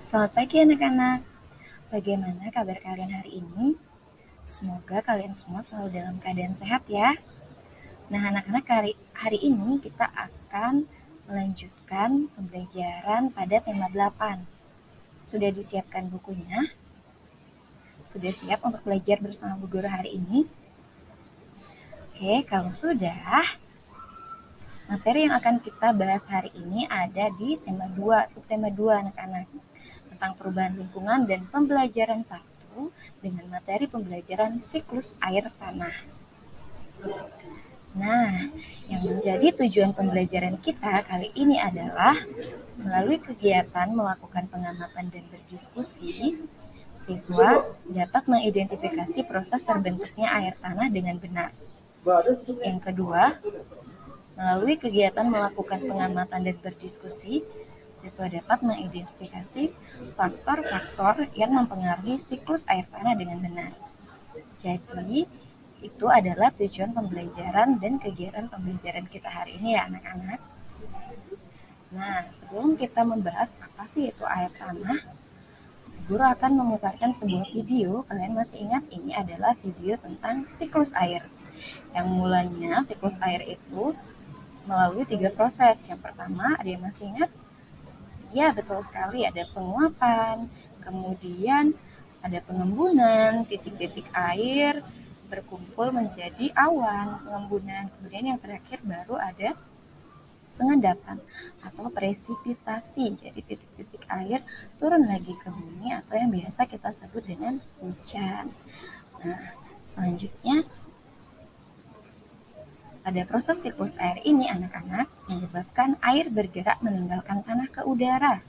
Selamat pagi anak-anak. Bagaimana kabar kalian hari ini? Semoga kalian semua selalu dalam keadaan sehat ya. Nah anak-anak, hari ini kita akan melanjutkan pembelajaran pada tema 8. Sudah disiapkan bukunya? Sudah siap untuk belajar bersama Bu Guru hari ini? Oke, kalau sudah, materi yang akan kita bahas hari ini ada di tema 2, subtema 2 anak-anak, tentang perubahan lingkungan dan pembelajaran 1 dengan materi pembelajaran siklus air tanah. Nah, yang menjadi tujuan pembelajaran kita kali ini adalah melalui kegiatan melakukan pengamatan dan berdiskusi, siswa dapat mengidentifikasi proses terbentuknya air tanah dengan benar. Yang kedua, melalui kegiatan melakukan pengamatan dan berdiskusi, siswa dapat mengidentifikasi faktor-faktor yang mempengaruhi siklus air tanah dengan benar. Jadi, itu adalah tujuan pembelajaran dan kegiatan pembelajaran kita hari ini ya anak-anak. Nah, sebelum kita membahas apa sih itu air tanah, Guru akan memutarkan sebuah video. Kalian masih ingat ini adalah video tentang siklus air. Yang mulanya siklus air itu melalui 3 proses. Yang pertama, ada yang masih ingat? Ya, betul sekali. Ada penguapan, kemudian ada pengembunan, titik-titik air berkumpul menjadi awan, pengembunan. Kemudian yang terakhir baru ada pengendapan atau presipitasi. Jadi titik-titik air turun lagi ke bumi atau yang biasa kita sebut dengan hujan. Nah, selanjutnya pada proses siklus air ini anak-anak menyebabkan air bergerak meninggalkan tanah ke udara.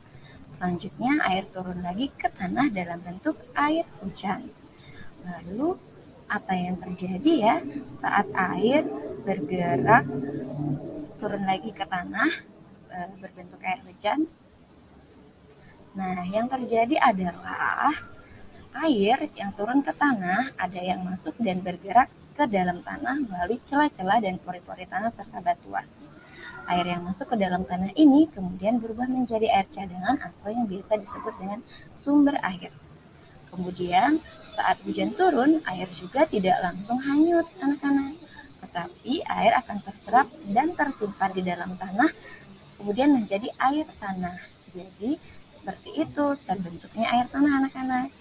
Selanjutnya air turun lagi ke tanah dalam bentuk air hujan. Lalu apa yang terjadi ya saat air bergerak turun lagi ke tanah berbentuk air hujan? Nah, yang terjadi adalah air yang turun ke tanah ada yang masuk dan bergerak ke dalam tanah melalui celah-celah dan pori-pori tanah serta batuan. Air yang masuk ke dalam tanah ini kemudian berubah menjadi air cadangan atau yang biasa disebut dengan sumber air. Kemudian saat hujan turun, air juga tidak langsung hanyut anak-anak, tetapi air akan terserap dan tersimpan di dalam tanah, kemudian menjadi air tanah. Jadi seperti itu terbentuknya air tanah anak-anak.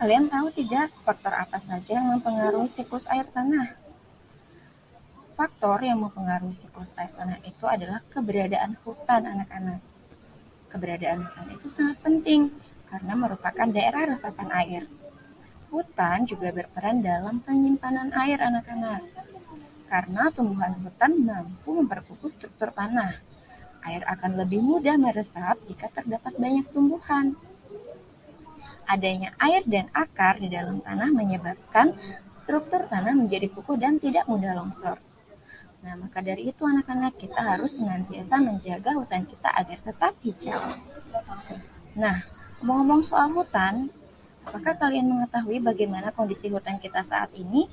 Kalian tahu tidak faktor apa saja yang mempengaruhi siklus air tanah? Faktor yang mempengaruhi siklus air tanah itu adalah keberadaan hutan anak-anak. Keberadaan hutan itu sangat penting karena merupakan daerah resapan air. Hutan juga berperan dalam penyimpanan air anak-anak. Karena tumbuhan hutan mampu memperkukuh struktur tanah. Air akan lebih mudah meresap jika terdapat banyak tumbuhan. Adanya air dan akar di dalam tanah menyebabkan struktur tanah menjadi kukuh dan tidak mudah longsor. Nah, maka dari itu anak-anak kita harus senantiasa menjaga hutan kita agar tetap hijau. Nah, ngomong-ngomong soal hutan, apakah kalian mengetahui bagaimana kondisi hutan kita saat ini?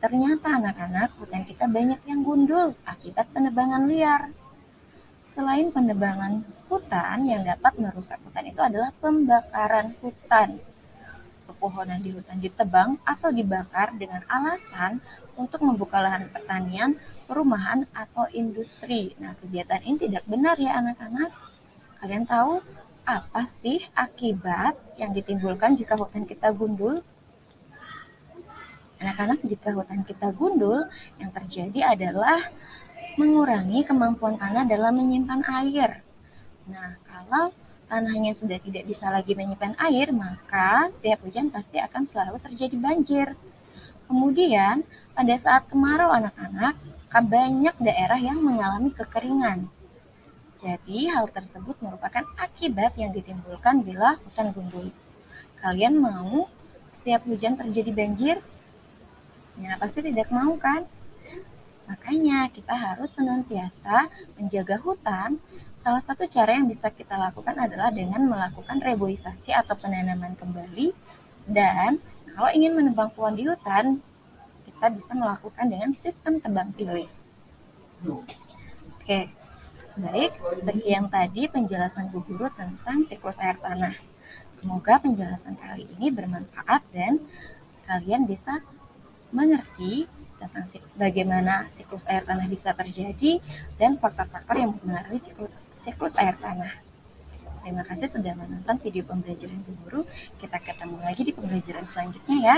Ternyata anak-anak, hutan kita banyak yang gundul akibat penebangan liar. Selain penebangan hutan, yang dapat merusak hutan itu adalah pembakaran hutan. Pepohonan di hutan ditebang atau dibakar dengan alasan untuk membuka lahan pertanian, perumahan, atau industri. Nah, kegiatan ini tidak benar ya anak-anak. Kalian tahu apa sih akibat yang ditimbulkan jika hutan kita gundul? Anak-anak, jika hutan kita gundul, yang terjadi adalah mengurangi kemampuan tanah dalam menyimpan air. Nah, kalau tanahnya sudah tidak bisa lagi menyimpan air, maka setiap hujan pasti akan selalu terjadi banjir. Kemudian, pada saat kemarau anak-anak, banyak daerah yang mengalami kekeringan. Jadi, hal tersebut merupakan akibat yang ditimbulkan bila hutan gundul. Kalian mau setiap hujan terjadi banjir? Ya, pasti tidak mau kan? Makanya kita harus senantiasa menjaga hutan. Salah satu cara yang bisa kita lakukan adalah dengan melakukan reboisasi atau penanaman kembali. Dan kalau ingin menebang pohon di hutan, kita bisa melakukan dengan sistem tebang pilih. Oke, Baik, sekian tadi penjelasan Bu Guru tentang siklus air tanah. Semoga penjelasan kali ini bermanfaat dan kalian bisa mengerti tentang bagaimana siklus air tanah bisa terjadi dan faktor-faktor yang mempengaruhi siklus air tanah. Terima kasih sudah menonton video pembelajaran Bu Guru. Kita ketemu lagi di pembelajaran selanjutnya ya.